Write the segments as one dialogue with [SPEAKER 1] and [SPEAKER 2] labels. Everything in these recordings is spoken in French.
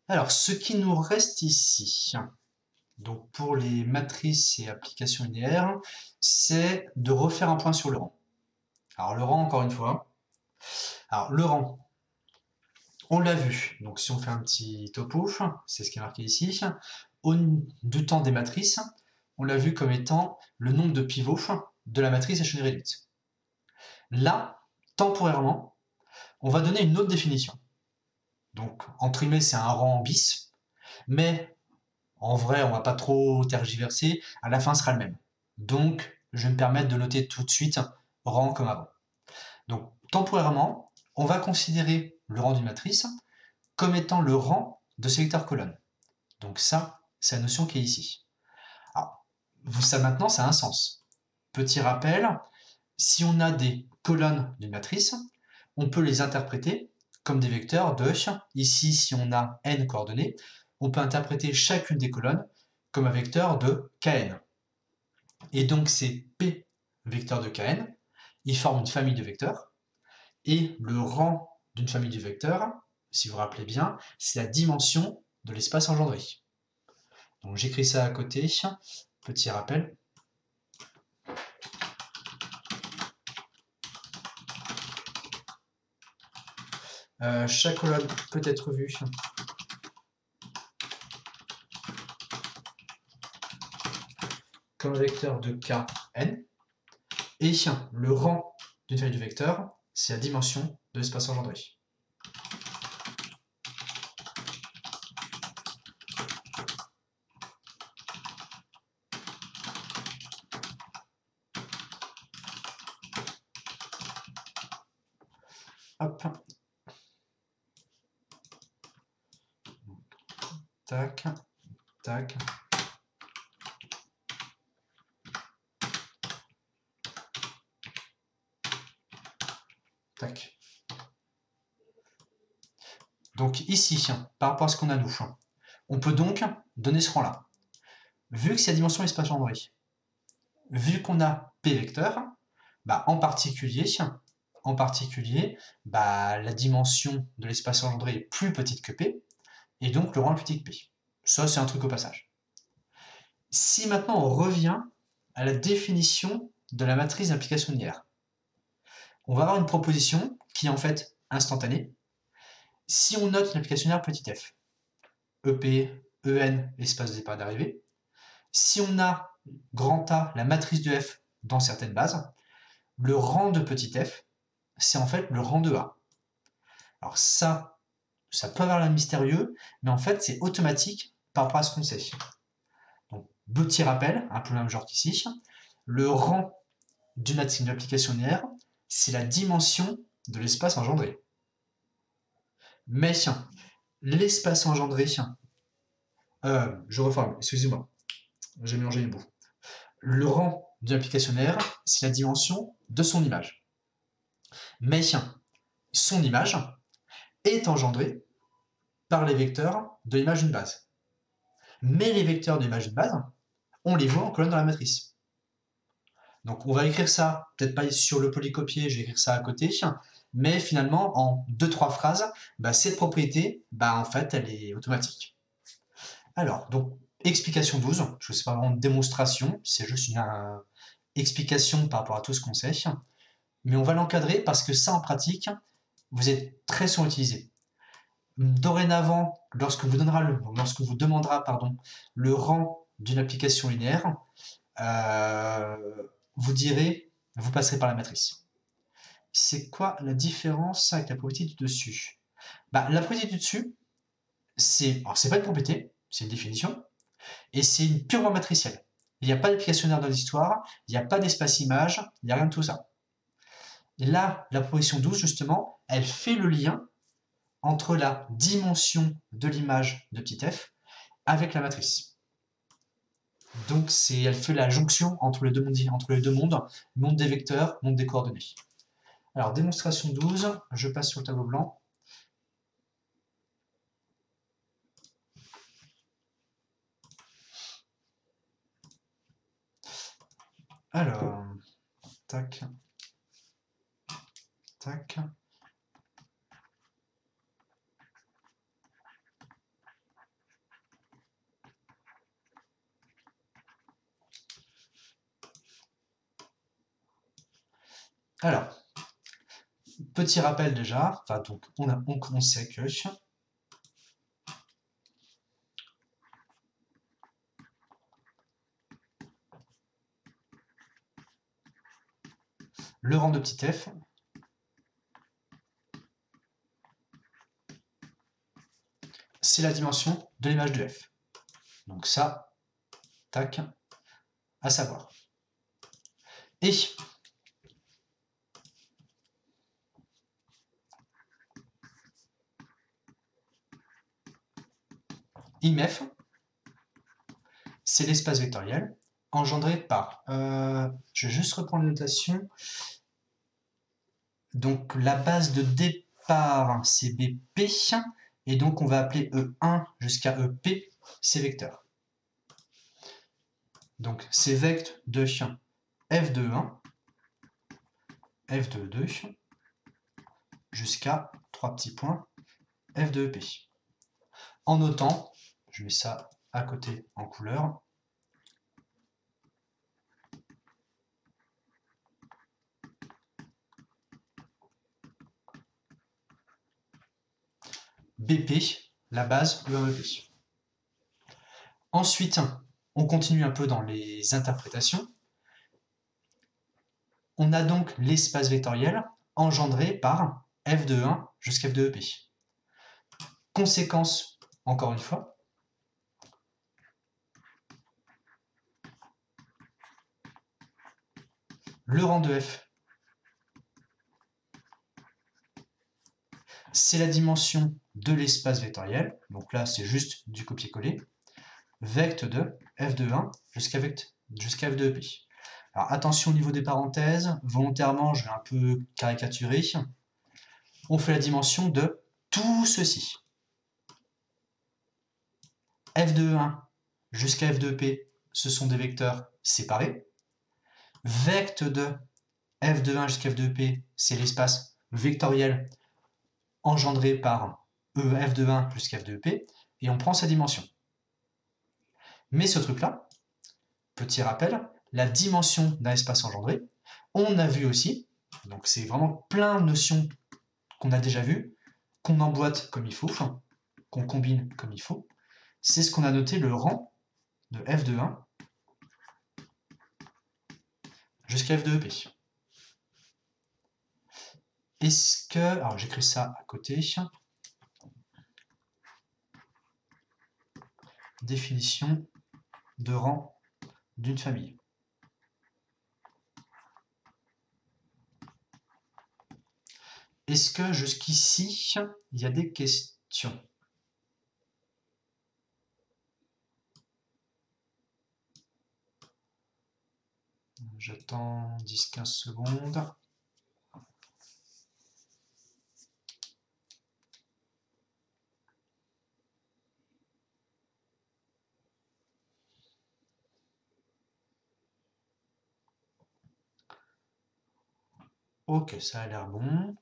[SPEAKER 1] Alors, ce qui nous reste ici, donc pour les matrices et applications linéaires, c'est de refaire un point sur le rang. Alors, le rang, encore une fois. Alors, le rang, on l'a vu. Donc, si on fait un petit topo, c'est ce qui est marqué ici. Du temps des matrices, on l'a vu comme étant le nombre de pivots de la matrice à chaîne réduite. Là, temporairement, on va donner une autre définition. Donc, entre guillemets, c'est un rang bis, mais en vrai, on va pas trop tergiverser, à la fin, ce sera le même. Donc, je vais me permettre de noter tout de suite rang comme avant. Donc, temporairement, on va considérer le rang d'une matrice comme étant le rang de ce vecteur colonne. Donc ça, c'est la notion qui est ici. Alors, ça maintenant, ça a un sens. Petit rappel, si on a des colonnes d'une matrice, on peut les interpréter comme des vecteurs de, ici, si on a n coordonnées, on peut interpréter chacune des colonnes comme un vecteur de kn. Et donc ces p vecteurs de kn, ils forment une famille de vecteurs, et le rang d'une famille de vecteurs, si vous vous rappelez bien, c'est la dimension de l'espace engendré. Donc j'écris ça à côté, petit rappel. Chaque colonne peut être vue comme un vecteur de kn, et le rang d'une famille de vecteurs, c'est la dimension de l'espace engendré. Hop. Tac, tac. Tac. Donc ici, par rapport à ce qu'on a nous, on peut donc donner ce rang-là. Vu que c'est la dimension de l'espace engendré, vu qu'on a p vecteurs, en particulier, la dimension de l'espace engendré est plus petite que p, et donc le rang est plus petit que p. Ça, c'est un truc au passage. Si maintenant on revient à la définition de la matrice d'application linéaire, on va avoir une proposition qui est en fait instantanée. Si on note une application linéaire petit f, EP, EN, espace de départ d'arrivée, si on a grand A, la matrice de f dans certaines bases, le rang de petit f, c'est en fait le rang de A. Alors ça peut avoir l'air mystérieux, mais en fait c'est automatique par rapport à ce qu'on sait. Donc, petit rappel, un peu le même genre qu'ici, le rang d'une application linéaire, c'est la dimension de l'espace engendré. Mais l'espace engendré, je reforme, excusez-moi, j'ai mélangé les bouts. Le rang d'une application linéaire, c'est la dimension de son image. Mais son image est engendrée par les vecteurs de l'image d'une base. Mais les vecteurs de l'image d'une base, on les voit en colonne dans la matrice. Donc on va écrire ça, peut-être pas sur le polycopier, je vais écrire ça à côté, mais finalement en 2-3 phrases, cette propriété, en fait, elle est automatique. Alors, donc, explication 12, je ne sais pas vraiment de démonstration, c'est juste une explication par rapport à tout ce qu'on sait, mais on va l'encadrer parce que ça, en pratique, vous êtes très souvent utilisé. Dorénavant, lorsque vous demandera le rang d'une application linéaire, vous passerez par la matrice. C'est quoi la différence avec la propriété du dessus? La propriété du dessus, c'est pas une propriété, c'est une définition, et c'est une purement matricielle. Il n'y a pas d'application linéaire dans l'histoire, il n'y a pas d'espace image, il n'y a rien de tout ça. Et là, la proposition 12, justement, elle fait le lien entre la dimension de l'image de petit f avec la matrice. Donc elle fait la jonction entre les deux mondes, monde des vecteurs, monde des coordonnées. Alors, démonstration 12, je passe sur le tableau blanc. Alors, tac, tac. Alors, petit rappel déjà, enfin, donc on sait que le rang de petit f c'est la dimension de l'image de f. Donc ça, tac, à savoir. Et IMF, c'est l'espace vectoriel engendré par... je vais juste reprendre la notation. Donc la base de départ, c'est BP, et donc on va appeler E1 jusqu'à EP, ces vecteurs. Donc c'est vect de f de 1, f de 2, jusqu'à 3 petits points, f de EP. En notant, je mets ça à côté en couleur, BP, la base E1EP. Ensuite, on continue un peu dans les interprétations. On a donc l'espace vectoriel engendré par f de 1 jusqu'à f de EP. Conséquence, encore une fois, le rang de f, c'est la dimension de l'espace vectoriel, donc là c'est juste du copier-coller, vect de f de 1 jusqu'à f de EP. Alors attention au niveau des parenthèses, volontairement je vais un peu caricaturer, on fait la dimension de tout ceci. f de 1 jusqu'à f de EP, ce sont des vecteurs séparés. Vect de f de 1 jusqu'à f de EP, c'est l'espace vectoriel engendré par f de 1 jusqu'à f de EP, et on prend sa dimension. Mais ce truc-là, petit rappel, la dimension d'un espace engendré, on a vu aussi, donc c'est vraiment plein de notions qu'on a déjà vues, qu'on emboîte comme il faut, qu'on combine comme il faut, c'est ce qu'on a noté le rang de f de 1 jusqu'à f de EP. Est-ce que... Alors j'écris ça à côté. Définition de rang d'une famille. Est-ce que jusqu'ici, il y a des questions? J'attends 10-15 secondes. Ok, ça a l'air bon.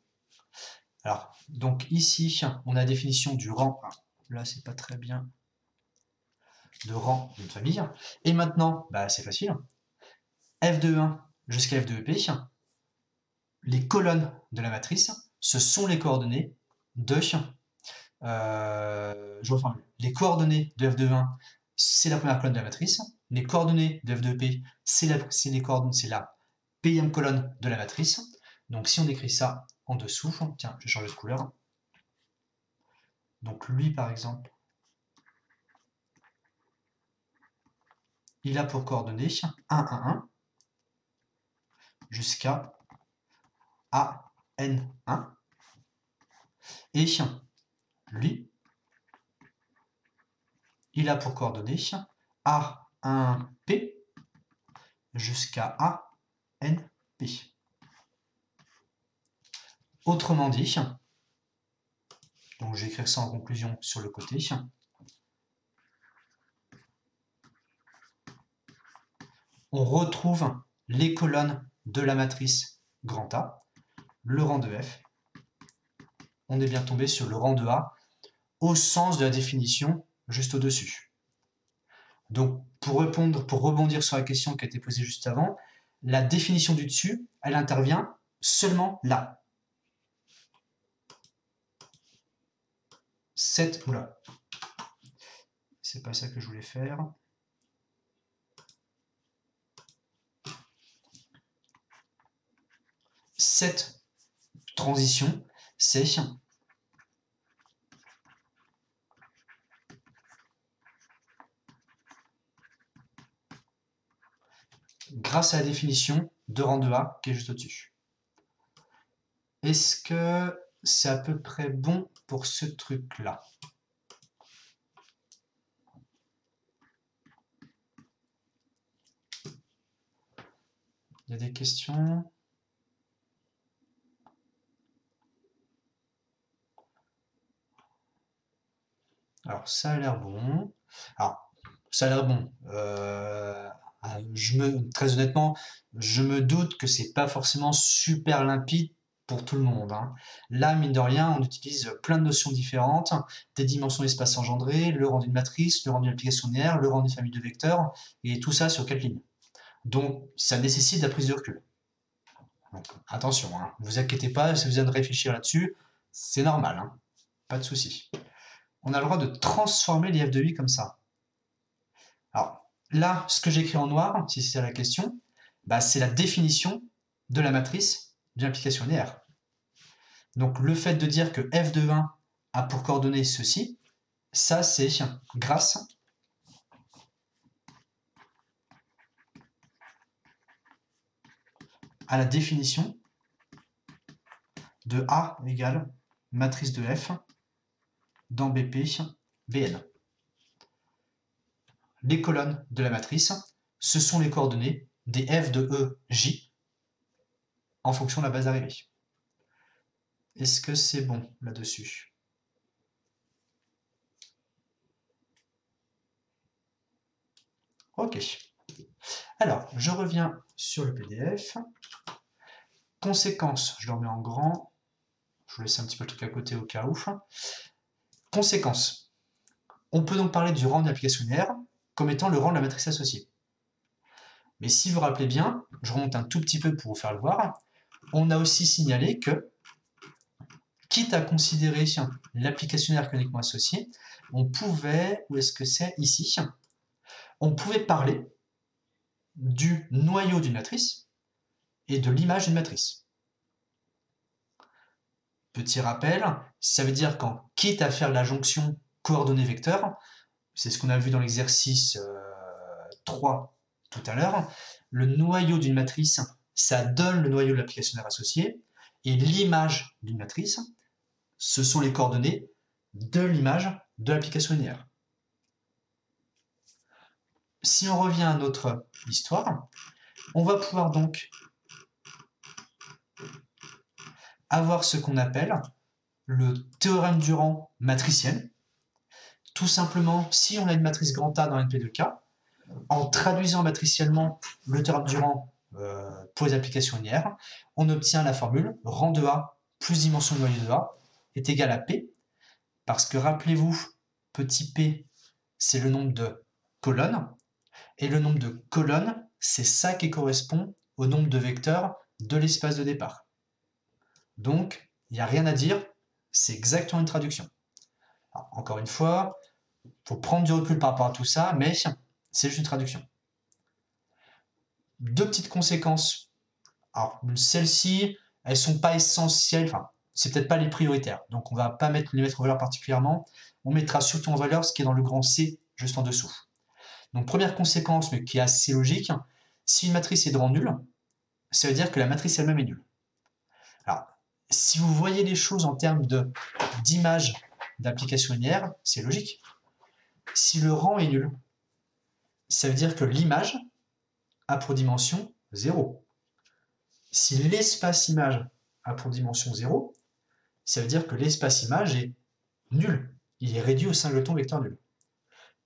[SPEAKER 1] Alors, donc ici, on a la définition du rang 1. Là, c'est pas très bien. De rang d'une famille. Et maintenant, bah, c'est facile. f de 1 jusqu'à f de EP, les colonnes de la matrice, ce sont les coordonnées de... je reformule. Les coordonnées de f de 1, c'est la première colonne de la matrice. Les coordonnées de f de EP, c'est la pème colonne de la matrice. Donc si on écrit ça en dessous, tiens, je vais changer de couleur. Donc lui, par exemple, il a pour coordonnées 1, 1, 1 jusqu'à AN1. Et lui, il a pour coordonnées A1P jusqu'à ANP. Autrement dit, donc je vais écrire ça en conclusion sur le côté, on retrouve les colonnes de la matrice grand A, le rang de F, on est bien tombé sur le rang de A au sens de la définition juste au-dessus. Donc pour rebondir sur la question qui a été posée juste avant, la définition du dessus, elle intervient seulement là. Oula. C'est pas ça que je voulais faire. Cette transition, c'est grâce à la définition de rang 2A qui est juste au-dessus. Est-ce que c'est à peu près bon pour ce truc-là? Il y a des questions? Alors, ça a l'air bon. Alors, ça a l'air bon. Très honnêtement, je me doute que c'est pas forcément super limpide pour tout le monde, hein. Là, mine de rien, on utilise plein de notions différentes, des dimensions d'espace engendré, le rang d'une matrice, le rang d'une application linéaire, le rang d'une famille de vecteurs, et tout ça sur 4 lignes. Donc, ça nécessite de la prise de recul. Donc, attention, hein, ne vous inquiétez pas, si vous avez de réfléchir là-dessus, c'est normal, hein, pas de souci. On a le droit de transformer les f de i comme ça. Alors, là, ce que j'écris en noir, si c'est la question, bah, c'est la définition de la matrice d'une application linéaire. Donc, le fait de dire que f de 1 a pour coordonnées ceci, ça, c'est grâce à la définition de A égale matrice de F dans BP, Bn. Les colonnes de la matrice, ce sont les coordonnées des f de E, J en fonction de la base d'arrivée. Est-ce que c'est bon là-dessus? Ok. Alors, je reviens sur le PDF. Conséquences, je le remets en grand. Je vous laisse un petit peu le truc à côté au cas où. Conséquences. On peut donc parler du rang d'une application linéaire comme étant le rang de la matrice associée. Mais si vous vous rappelez bien, je remonte un tout petit peu pour vous faire le voir, on a aussi signalé que, quitte à considérer l'application linéaire coniquement associée, on pouvait, où est-ce que c'est? Ici. On pouvait parler du noyau d'une matrice et de l'image d'une matrice. Petit rappel, ça veut dire qu'en quitte à faire la jonction coordonnées-vecteurs, c'est ce qu'on a vu dans l'exercice 3 tout à l'heure, le noyau d'une matrice, ça donne le noyau de l'application linéaire associée, et l'image d'une matrice, ce sont les coordonnées de l'image de l'application linéaire. Si on revient à notre histoire, on va pouvoir donc avoir ce qu'on appelle le théorème du rang matriciel. Tout simplement, si on a une matrice grand A dans NP de K, en traduisant matriciellement le théorème du rang pour les applications linéaires, on obtient la formule rang de A plus dimension de noyau de A est égal à P, parce que rappelez-vous, petit p, c'est le nombre de colonnes, et le nombre de colonnes, c'est ça qui correspond au nombre de vecteurs de l'espace de départ. Donc, il n'y a rien à dire, c'est exactement une traduction. Alors, encore une fois, il faut prendre du recul par rapport à tout ça, mais c'est juste une traduction. Deux petites conséquences. Alors, celles-ci, elles ne sont pas essentielles, enfin, c'est peut-être pas les prioritaires, donc on ne va pas les mettre en valeur particulièrement, on mettra surtout en valeur ce qui est dans le grand C, juste en dessous. Donc, première conséquence, mais qui est assez logique, si une matrice est de rang nul, ça veut dire que la matrice elle-même est nulle. Alors, si vous voyez les choses en termes d'image d'application linéaire, c'est logique. Si le rang est nul, ça veut dire que l'image a pour dimension 0. Si l'espace image a pour dimension 0, ça veut dire que l'espace image est nul. Il est réduit au singleton vecteur nul.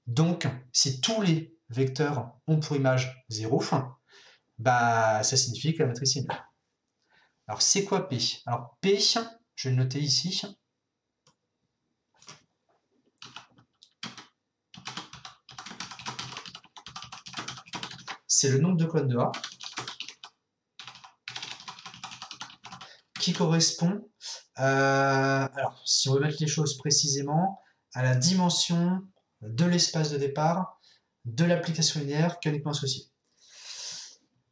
[SPEAKER 1] Donc, si tous les vecteurs ont pour image 0, bah, ça signifie que la matrice est nulle. Alors, c'est quoi P? Alors, P, je vais le noter ici. C'est le nombre de colonnes de A qui correspond, alors si on veut mettre les choses précisément, à la dimension de l'espace de départ de l'application linéaire canoniquement associée.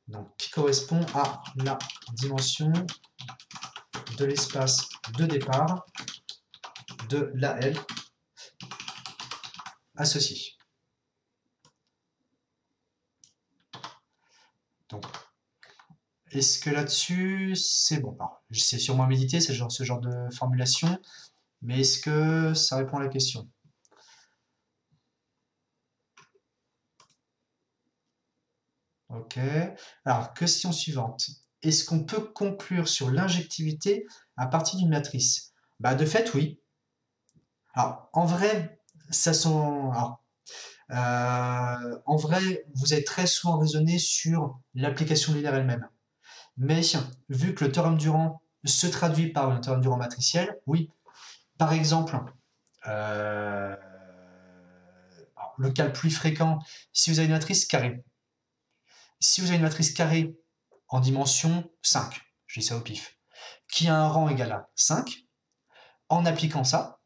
[SPEAKER 1] Donc qui correspond à la dimension de l'espace de départ de l'AL associé. Donc, est-ce que là-dessus, c'est bon? C'est sûrement médité, ce genre de formulation, mais est-ce que ça répond à la question? Ok. Alors, question suivante. Est-ce qu'on peut conclure sur l'injectivité à partir d'une matrice? Bah, de fait, oui. Alors, en vrai, en vrai, vous avez très souvent raisonné sur l'application linéaire elle-même. Mais vu que le théorème Durand se traduit par un théorème Durand matriciel, oui. Par exemple, le cas le plus fréquent, si vous avez une matrice carrée. Si vous avez une matrice carrée en dimension 5, je dis ça au pif, qui a un rang égal à 5, en appliquant ça,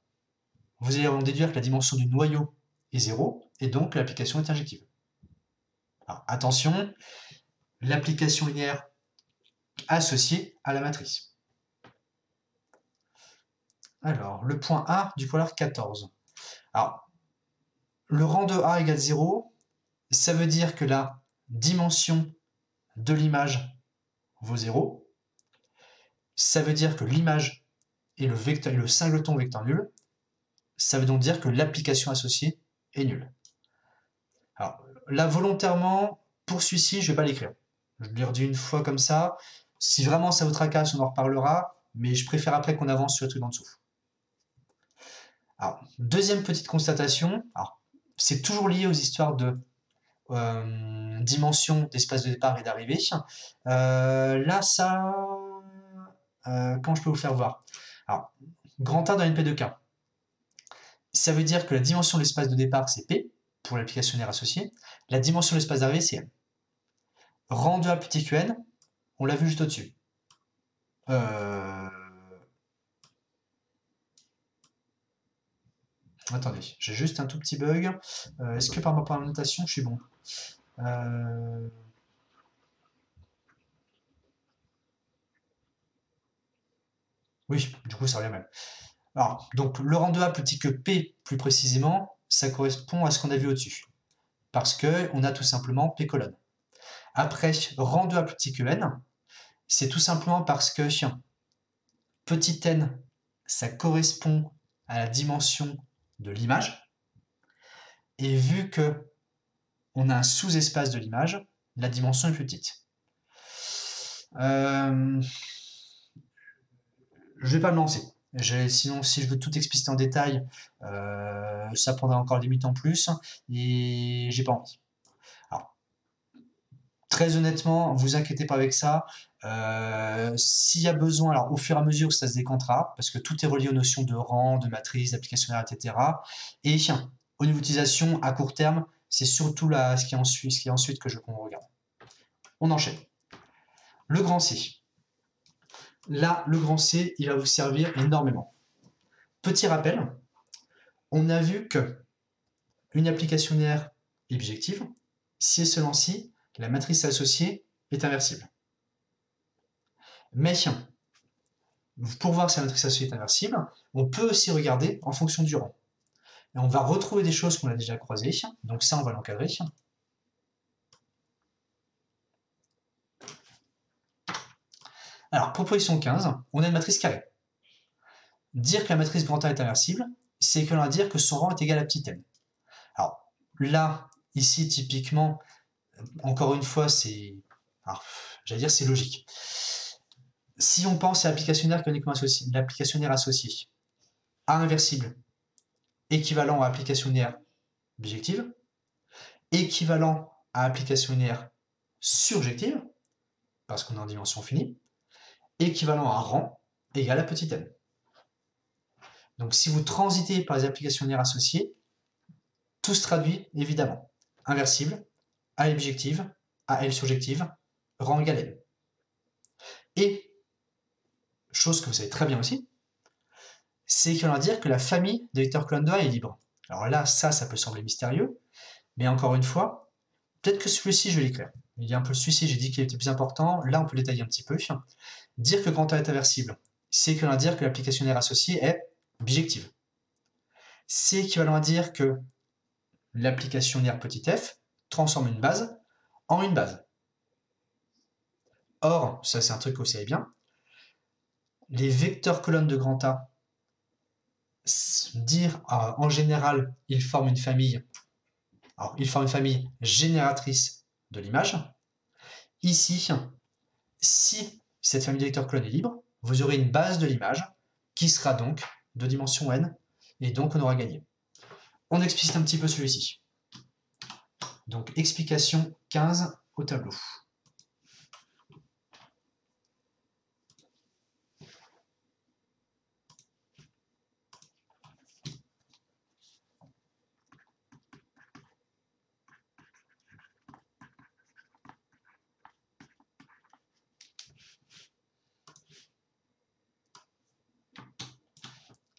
[SPEAKER 1] vous allez en déduire que la dimension du noyau est 0, et donc l'application est injective. Alors, attention, l'application linéaire associée à la matrice. Alors, le point A du polar 14. Alors, le rang de A égale 0, ça veut dire que la dimension de l'image vaut 0. Ça veut dire que l'image est le singleton vecteur nul. Ça veut donc dire que l'application associée est nulle. Alors, là, volontairement, pour celui-ci, je ne vais pas l'écrire. Je le redis une fois comme ça. Si vraiment ça vous tracasse, on en reparlera, mais je préfère après qu'on avance sur le truc en dessous. Alors, deuxième petite constatation, c'est toujours lié aux histoires de dimension d'espace de départ et d'arrivée. Là, ça... comment je peux vous faire voir? Alors, grand A dans NP2K. Ça veut dire que la dimension de l'espace de départ, c'est P, pour l'application linéaire associée. La dimension de l'espace d'arrivée, c'est M. Rang de A plus petit que N, on l'a vu juste au-dessus. Attendez, j'ai juste un tout petit bug. Est-ce que par rapport à la notation, je suis bon? Oui, du coup, ça revient même. Alors, donc, le rang de A plus petit que P, plus précisément, ça correspond à ce qu'on a vu au-dessus. Parce qu'on a tout simplement P colonne. Après, rang de A plus petit que N, c'est tout simplement parce que petit n, ça correspond à la dimension de l'image. Et vu que on a un sous-espace de l'image, la dimension est plus petite. Je ne vais pas me lancer. Sinon, si je veux tout expliciter en détail, ça prendra encore 10 minutes en plus, et j'ai pas envie. Alors, très honnêtement, vous inquiétez pas avec ça. S'il y a besoin, alors au fur et à mesure ça se décantera, parce que tout est relié aux notions de rang, de matrice, d'application linéaire, etc. Et au niveau d'utilisation, à court terme, c'est surtout là, ce qui est ensuite que je regarde. On enchaîne. Le grand C. Là, le grand C, il va vous servir énormément. Petit rappel, on a vu que une application linéaire est bijective si et seulement si la matrice associée est inversible. Mais pour voir si la matrice associée est inversible, on peut aussi regarder en fonction du rang. Et on va retrouver des choses qu'on a déjà croisées, donc ça on va l'encadrer. Alors, proposition 15, on a une matrice carrée. Dire que la matrice grand A est inversible, c'est équivalent à dire que son rang est égal à petit n. Alors, là, ici, typiquement, encore une fois, j'allais dire c'est logique. Si on pense à l'application linéaire canoniquement associée, l'application linéaire associée A inversible, équivalent à application linéaire bijective, équivalent à application linéaire surjective, parce qu'on est en dimension finie, équivalent à rang égal à petit n. Donc si vous transitez par les applications linéaires associées, tout se traduit évidemment. Inversible, AL bijective, AL surjective, rang égal n. Et chose que vous savez très bien aussi, c'est qu'on va dire que la famille des vecteurs colonne de A est libre. Alors là, ça peut sembler mystérieux, mais encore une fois, peut-être que celui-ci, je vais l'écrire. Il y a un peu celui-ci, j'ai dit qu'il était plus important, là on peut le détailler un petit peu. Dire que grand A est inversible, c'est équivalent à dire que l'application linéaire associée est bijective. C'est équivalent à dire que l'application linéaire petit f transforme une base en une base. Or, ça c'est un truc que vous savez bien, les vecteurs colonnes de grand A, dire en général, ils forment une famille. Alors, ils forment une famille génératrice de l'image. Ici, si cette famille de vecteurs colonnes est libre, vous aurez une base de l'image qui sera donc de dimension n, et donc on aura gagné. On explicite un petit peu celui-ci. Donc, explication 15 au tableau.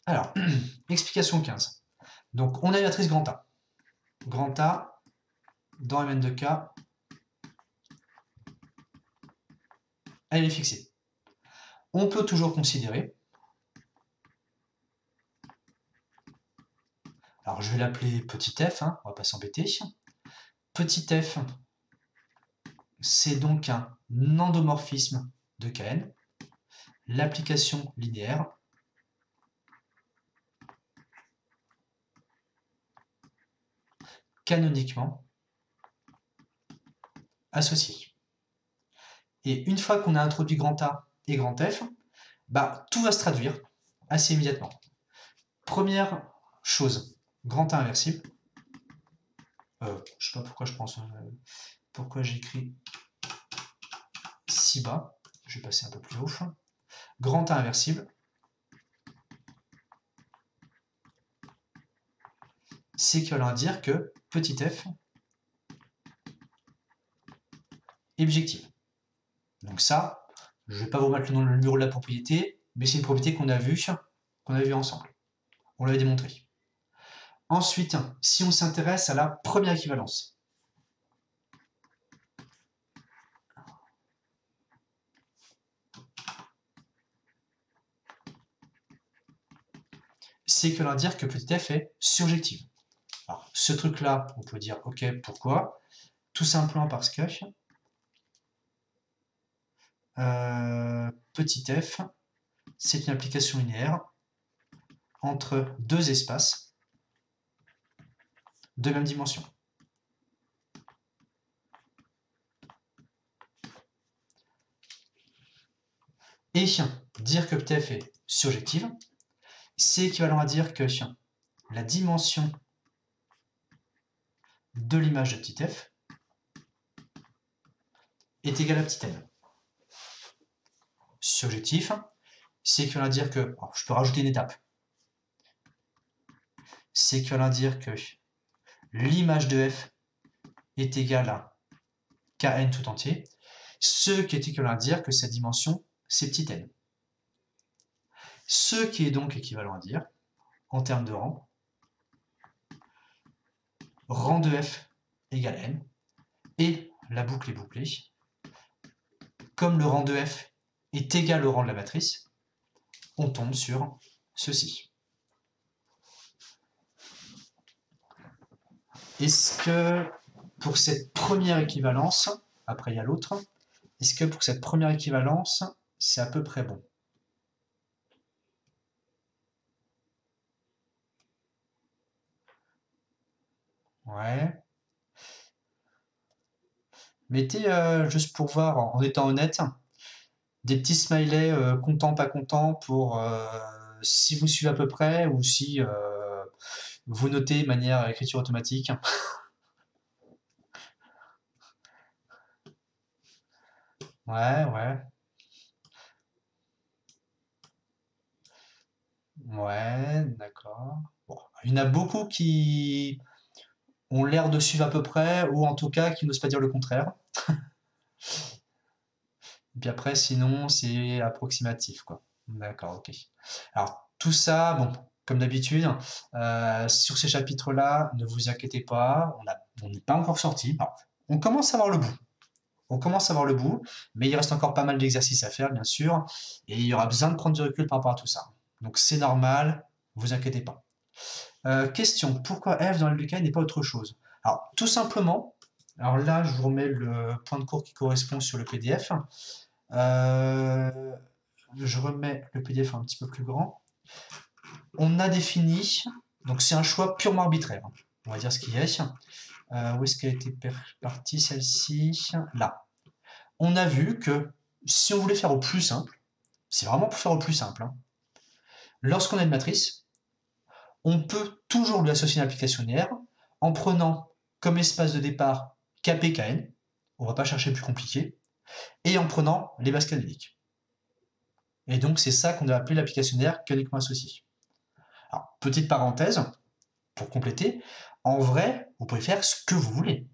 [SPEAKER 1] Alors, explication 15. Donc, on a une matrice grand A. Grand A dans Mn de K, elle est fixée. On peut toujours considérer, alors je vais l'appeler petit f, on va pas s'embêter. Petit f, c'est donc un endomorphisme de Kn, l'application linéaire canoniquement associée. Et une fois qu'on a introduit grand A et grand F, tout va se traduire assez immédiatement. Première chose, grand A inversible. Je ne sais pas pourquoi je pense, pourquoi j'écris si bas. Je vais passer un peu plus haut. Grand A inversible. C'est équivalent à dire que petit f est bijective. Donc ça, je ne vais pas vous mettre le numéro de la propriété, mais c'est une propriété qu'on a vue ensemble. On l'avait démontré. Ensuite, si on s'intéresse à la première équivalence, c'est équivalent à dire que petit f est surjective. Alors, ce truc-là, on peut dire, ok, pourquoi? Tout simplement parce que petit f, c'est une application linéaire entre deux espaces de même dimension. Et dire que petit f est surjective, c'est équivalent à dire que la dimension de l'image de petit f est égale à petit n. Surjectif, c'est équivalent à dire que, alors je peux rajouter une étape, c'est équivalent à dire que l'image de f est égale à kn tout entier, ce qui est équivalent à dire que sa dimension, c'est petit n. Ce qui est donc équivalent à dire, en termes de rang de f égale n, et la boucle est bouclée. Comme le rang de f est égal au rang de la matrice, on tombe sur ceci. Est-ce que pour cette première équivalence, après il y a l'autre, est-ce que pour cette première équivalence, c'est à peu près bon? Ouais. Mettez, juste pour voir, en étant honnête, des petits smileys content, pas content, pour si vous suivez à peu près, ou si vous notez de manière écriture automatique. Ouais, ouais. Ouais, d'accord. Bon, il y en a beaucoup qui ont l'air de suivre à peu près, ou en tout cas qui n'osent pas dire le contraire. Et puis après, sinon, c'est approximatif, quoi. D'accord, ok. Alors, tout ça, bon, comme d'habitude, sur ces chapitres-là, ne vous inquiétez pas, on n'est pas encore sorti. Alors, on commence à voir le bout. On commence à voir le bout, mais il reste encore pas mal d'exercices à faire, bien sûr, et il y aura besoin de prendre du recul par rapport à tout ça. Donc c'est normal, vous inquiétez pas. Question, pourquoi f dans LBK n'est pas autre chose? Alors, tout simplement, alors là, je vous remets le point de cours qui correspond sur le PDF. Je remets le PDF un petit peu plus grand. On a défini, donc c'est un choix purement arbitraire, on va dire ce qu'il y a. Où est-ce qu'elle était partie celle-ci? Là. On a vu que si on voulait faire au plus simple, c'est vraiment pour faire au plus simple, hein, lorsqu'on a une matrice, on peut toujours lui associer une application linéaire en prenant comme espace de départ Kp, Kn, on va pas chercher plus compliqué, et en prenant les bases canoniques. Et donc c'est ça qu'on a appelé l'application linéaire canoniquement associée. Alors, petite parenthèse, pour compléter, en vrai, vous pouvez faire ce que vous voulez.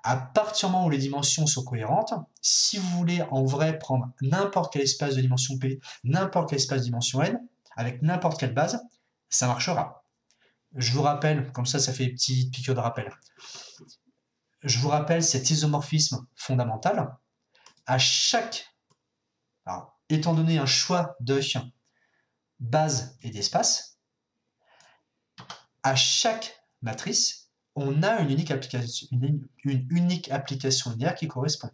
[SPEAKER 1] À partir du moment où les dimensions sont cohérentes, si vous voulez en vrai prendre n'importe quel espace de dimension P, n'importe quel espace de dimension N, avec n'importe quelle base, ça marchera. Je vous rappelle, comme ça fait des petites piqûres de rappel, je vous rappelle cet isomorphisme fondamental. À chaque, alors, étant donné un choix de base et d'espace, à chaque matrice, on a une unique application linéaire qui correspond.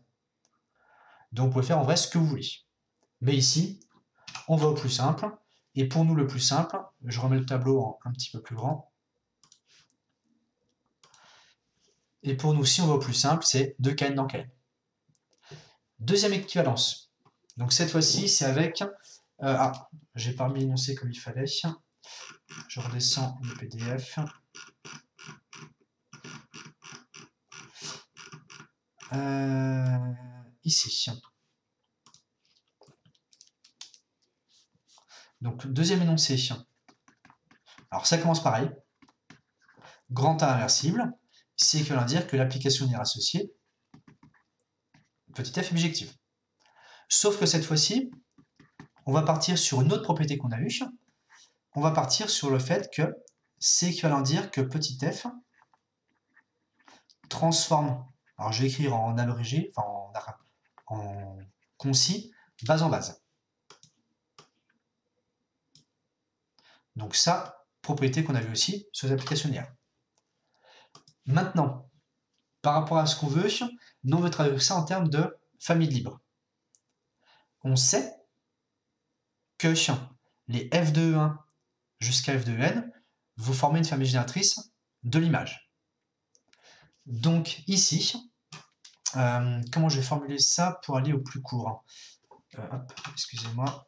[SPEAKER 1] Donc vous pouvez faire en vrai ce que vous voulez. Mais ici, on va au plus simple. Et pour nous, le plus simple, je remets le tableau un petit peu plus grand. Et pour nous, si on va au plus simple, c'est 2kn dans kn. Deuxième équivalence. Donc cette fois-ci, c'est avec... j'ai pas mis l'énoncé comme il fallait. Je redescends le PDF. Ici. Donc deuxième énoncé. Alors ça commence pareil. Grand A inversible, c'est équivalent à dire que l'application linéaire associée, petit f est bijective. Sauf que cette fois-ci, on va partir sur une autre propriété qu'on a eue. On va partir sur le fait que c'est équivalent à dire que petit f transforme, alors je vais écrire en abrégé, enfin en concis, base en base. Donc ça, propriété qu'on a vue aussi sur les applications linéaires. Maintenant, par rapport à ce qu'on veut, nous on veut traduire ça en termes de famille libre. On sait que les f de E1 jusqu'à f de En vous formez une famille génératrice de l'image. Donc ici, comment je vais formuler ça pour aller au plus court? Excusez-moi,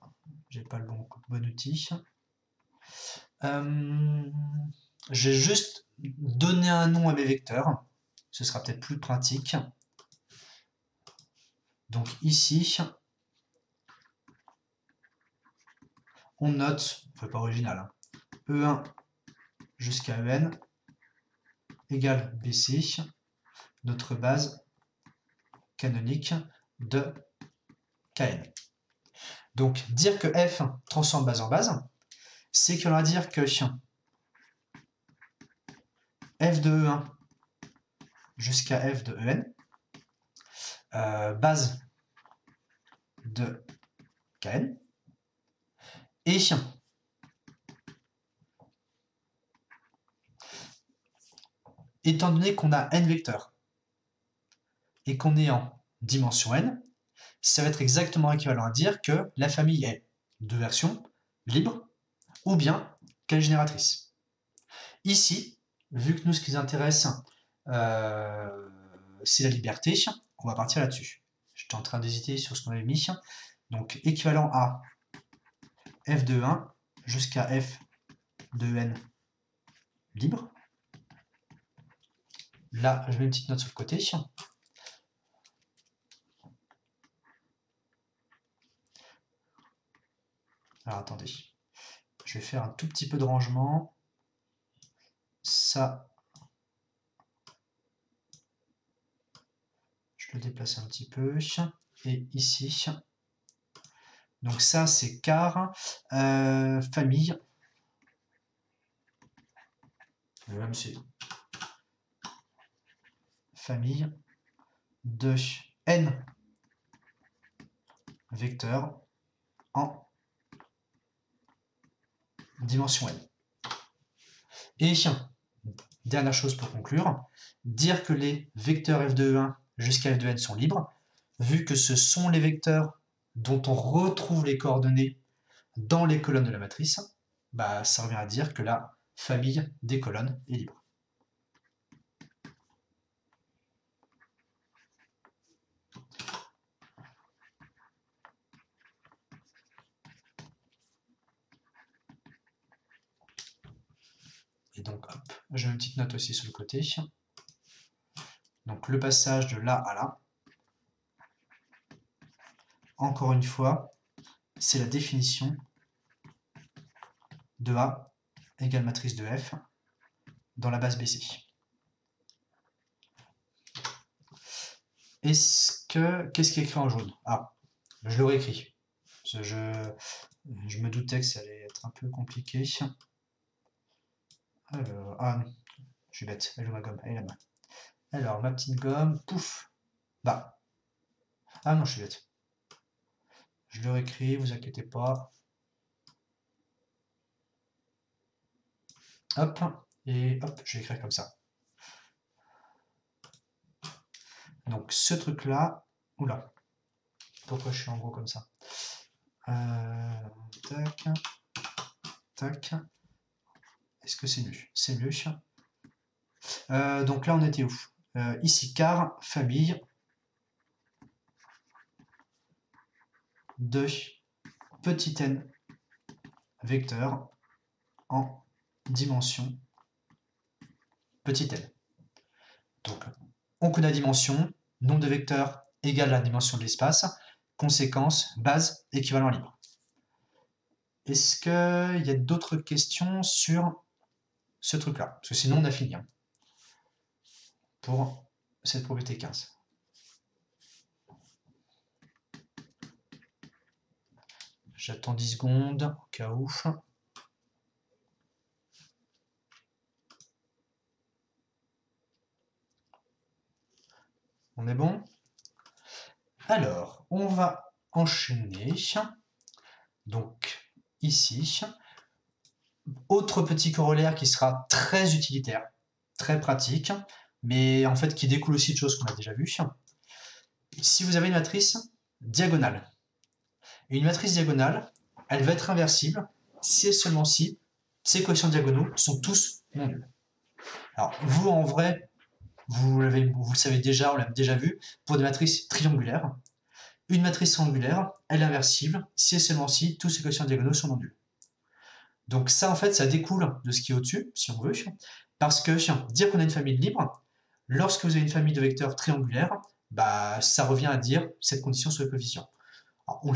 [SPEAKER 1] j'ai pas le bon outil. J'ai juste donné un nom à mes vecteurs, ce sera peut-être plus pratique. Donc ici, on note, pas original, hein, E1 jusqu'à En égale BC, notre base canonique de Kn. Donc dire que f transforme base en base, c'est qu'on va dire que f de E1 jusqu'à f de En, base de Kn, et étant donné qu'on a n vecteurs et qu'on est en dimension n, ça va être exactement équivalent à dire que la famille est de version libre ou bien qu'elle est génératrice. Ici, vu que nous, ce qui nous intéresse, c'est la liberté, on va partir là-dessus. J'étais en train d'hésiter sur ce qu'on avait mis. Donc, équivalent à f de 1 jusqu'à f de n libre. Là, je mets une petite note sur le côté. Alors, attendez. Je vais faire un tout petit peu de rangement. Ça, je le déplace un petit peu. Et ici, Donc ça, c'est car famille. Même c'est famille de n vecteurs en dimension n. Et dernière chose pour conclure, dire que les vecteurs f de E1 jusqu'à f de n sont libres, vu que ce sont les vecteurs dont on retrouve les coordonnées dans les colonnes de la matrice, bah, ça revient à dire que la famille des colonnes est libre. Et donc, hop, je mets une petite note aussi sur le côté. Donc, le passage de là à là, encore une fois, c'est la définition de A égale matrice de F dans la base BC. Qu'est-ce qui est écrit en jaune? Ah, je l'aurais écrit. Je me doutais que ça allait être un peu compliqué. Alors, ah, je suis bête, elle est où ma gomme? Elle est là-bas. Alors, ma petite gomme, pouf, bah. Ah non, je suis bête. Je l'aurais écrit, vous inquiétez pas. Hop, et hop, je vais écrire comme ça. Donc, ce truc-là, oula, pourquoi je suis en gros comme ça? Tac, tac. Est-ce que c'est mieux? C'est mieux. Donc là, on était où? Ici, car famille de petit n vecteurs en dimension petit n. Donc, on connaît la dimension, nombre de vecteurs égale la dimension de l'espace, conséquence, base, équivalent libre. Est-ce qu'il y a d'autres questions sur ce truc-là? Parce que sinon, on a fini pour cette propriété 15. J'attends 10 secondes, au cas où. On est bon? Alors, on va enchaîner. Donc, ici. Autre petit corollaire qui sera très utilitaire, très pratique, mais en fait qui découle aussi de choses qu'on a déjà vues. Si vous avez une matrice diagonale, et une matrice diagonale, elle va être inversible si et seulement si ses coefficients diagonaux sont tous non nuls. Alors, vous, en vrai, vous le savez déjà, on l'a déjà vu, pour des matrices triangulaires, une matrice triangulaire, elle est inversible si et seulement si tous ses coefficients diagonaux sont non nuls. Donc ça, en fait, ça découle de ce qui est au-dessus, si on veut, parce que dire qu'on a une famille libre, lorsque vous avez une famille de vecteurs triangulaires, bah, ça revient à dire cette condition sur les coefficients.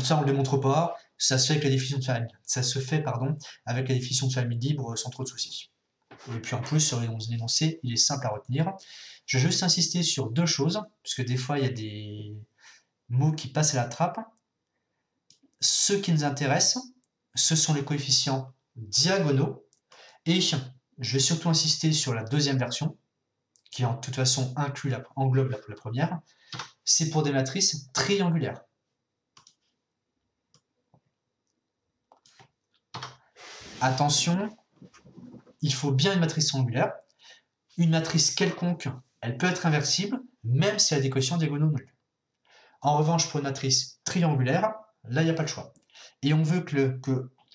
[SPEAKER 1] Ça, on ne le démontre pas, ça se fait avec la définition de famille. Ça se fait, pardon, avec la définition de famille libre sans trop de soucis. Et puis en plus, sur l'énoncé, il est simple à retenir. Je vais juste insister sur deux choses, puisque des fois, il y a des mots qui passent à la trappe. Ce qui nous intéresse, ce sont les coefficients diagonaux, et je vais surtout insister sur la deuxième version, qui en toute façon englobe la première, c'est pour des matrices triangulaires. Attention, il faut bien une matrice triangulaire. Une matrice quelconque, elle peut être inversible, même si elle a des coefficients diagonaux nuls. En revanche, pour une matrice triangulaire, là, il n'y a pas le choix. Et on veut que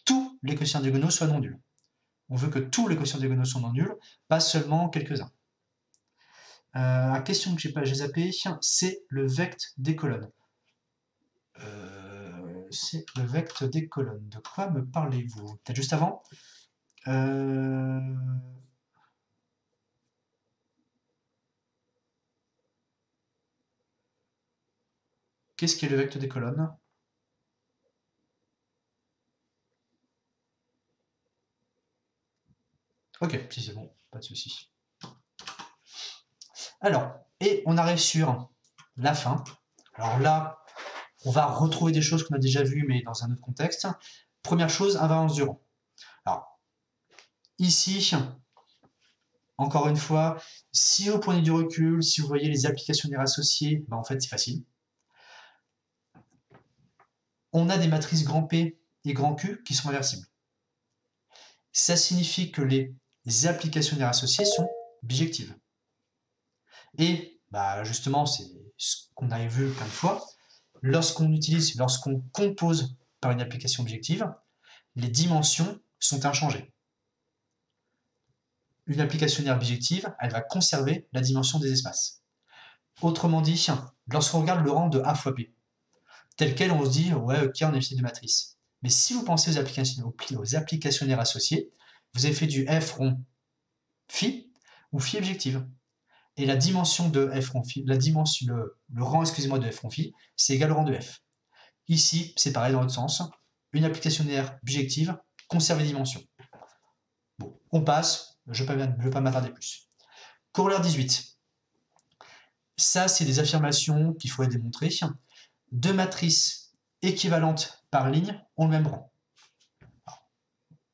[SPEAKER 1] tous les coefficients diagonaux soient non nuls. On veut que tous les coefficients diagonaux soient non nuls, pas seulement quelques-uns. La question que j'ai zappé, c'est le vecte des colonnes. C'est le vecte des colonnes. De quoi me parlez-vous? Peut-être juste avant? Qu'est-ce qui est le vecte des colonnes? Ok, si c'est bon, pas de souci. Alors, et on arrive sur la fin. Alors là, On va retrouver des choses qu'on a déjà vues, mais dans un autre contexte. Première chose, invariance du rang. Alors, ici, encore une fois, si vous prenez du recul, si vous voyez les applications linéaires associées, en fait, c'est facile. On a des matrices grand P et grand Q qui sont inversibles. Ça signifie que les applications linéaires associées sont bijectives. Et justement, c'est ce qu'on avait vu plein de fois, lorsqu'on compose par une application bijective, les dimensions sont inchangées. Une application linéaire bijective, elle va conserver la dimension des espaces. Autrement dit, lorsqu'on regarde le rang de A fois P, tel quel, on se dit, ouais, ok, on est fiche de matrice. Mais si vous pensez aux applications linéaires associées, vous avez fait du F rond phi ou phi objective. Et la dimension de F rond phi, le rang, excusez-moi, de F rond phi, c'est égal au rang de F. Ici, c'est pareil dans l'autre sens. Une application linéaire bijective conserve les dimensions. Bon, on passe, je ne vais pas m'attarder plus. Corollaire 18. Ça, c'est des affirmations qu'il faudrait démontrer. Deux matrices équivalentes par ligne ont le même rang.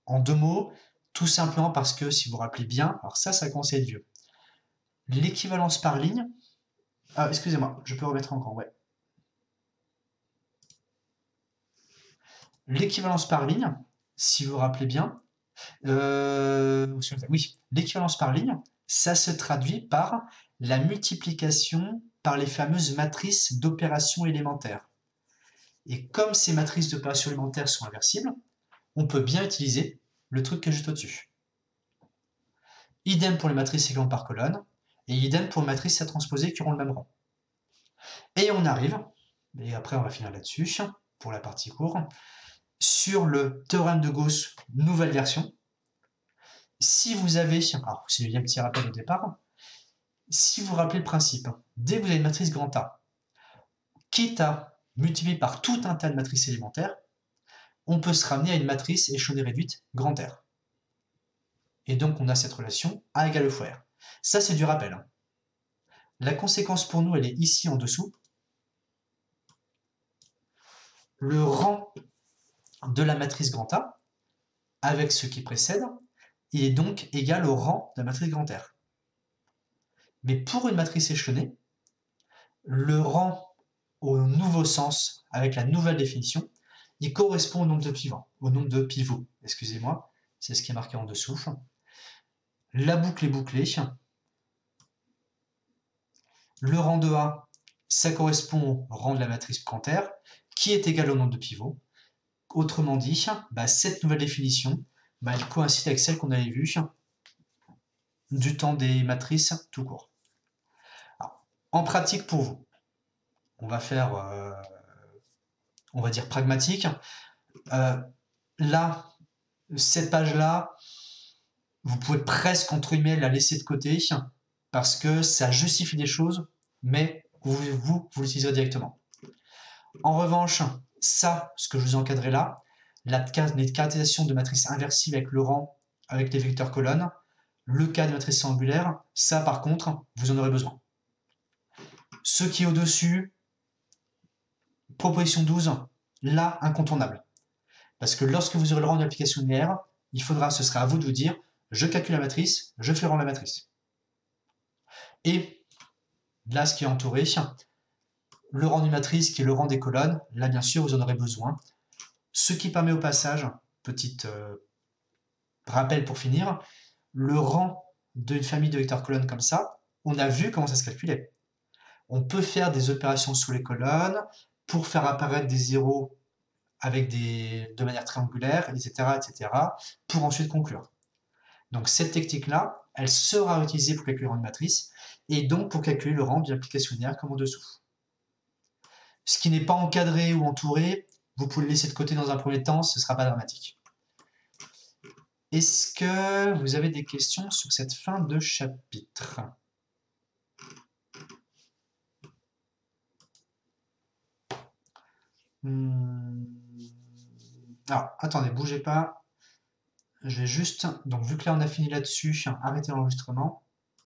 [SPEAKER 1] En deux mots, tout simplement parce que, si vous vous rappelez bien, alors ça commence à être vieux. L'équivalence par ligne... Ah, excusez-moi, je peux remettre encore, ouais. L'équivalence par ligne, si vous vous rappelez bien, oui, l'équivalence par ligne, ça se traduit par la multiplication par les fameuses matrices d'opérations élémentaires. Et comme ces matrices d'opérations élémentaires sont inversibles, on peut bien utiliser le truc qui est juste au-dessus. Idem pour les matrices équivalentes par colonne, et idem pour les matrices à transposer qui auront le même rang. Et on arrive, et après on va finir là-dessus, pour la partie courte, sur le théorème de Gauss, nouvelle version. Si vous avez, alors c'est un petit rappel au départ, si vous vous rappelez le principe, dès que vous avez une matrice grand A, quitte à multiplier par tout un tas de matrices élémentaires, on peut se ramener à une matrice échelonnée réduite grand R. Et donc on a cette relation A égale E fois R. Ça c'est du rappel. La conséquence pour nous, elle est ici en dessous. Le rang de la matrice grand A, avec ce qui précède, il est donc égal au rang de la matrice grand R. Mais pour une matrice échelonnée, le rang au nouveau sens, avec la nouvelle définition, il correspond au nombre de pivots, excusez-moi, c'est ce qui est marqué en dessous. La boucle est bouclée. Le rang de A, ça correspond au rang de la matrice grand R, qui est égal au nombre de pivots. Autrement dit, cette nouvelle définition, elle coïncide avec celle qu'on avait vue du temps des matrices tout court. Alors, en pratique pour vous, on va faire, on va dire pragmatique. Là, cette page-là, vous pouvez presque, entre guillemets, la laisser de côté, parce que ça justifie des choses, mais vous l'utiliserez directement. En revanche, ça, ce que je vous ai encadré là, les caractérisations de matrices inversibles avec le rang, avec les vecteurs colonnes, le cas de matrices angulaires, ça par contre, vous en aurez besoin. Ce qui est au-dessus, proposition 12, là, incontournable. Parce que lorsque vous aurez le rang d'une application linéaire, ce sera à vous de vous dire, je calcule la matrice, je fais le rang de la matrice. Et là, ce qui est entouré, le rang d'une matrice qui est le rang des colonnes, là bien sûr vous en aurez besoin. Ce qui permet au passage, petit rappel pour finir, le rang d'une famille de vecteurs colonnes comme ça, on a vu comment ça se calculait. On peut faire des opérations sous les colonnes pour faire apparaître des zéros avec de manière triangulaire, etc., pour ensuite conclure. Donc cette technique-là, elle sera utilisée pour calculer le rang de matrice, et donc pour calculer le rang d'une application linéaire comme en dessous. Ce qui n'est pas encadré ou entouré, vous pouvez le laisser de côté dans un premier temps, ce ne sera pas dramatique. Est-ce que vous avez des questions sur cette fin de chapitre? Alors, attendez, bougez pas. Je vais juste, donc vu que là on a fini là-dessus, arrêter l'enregistrement.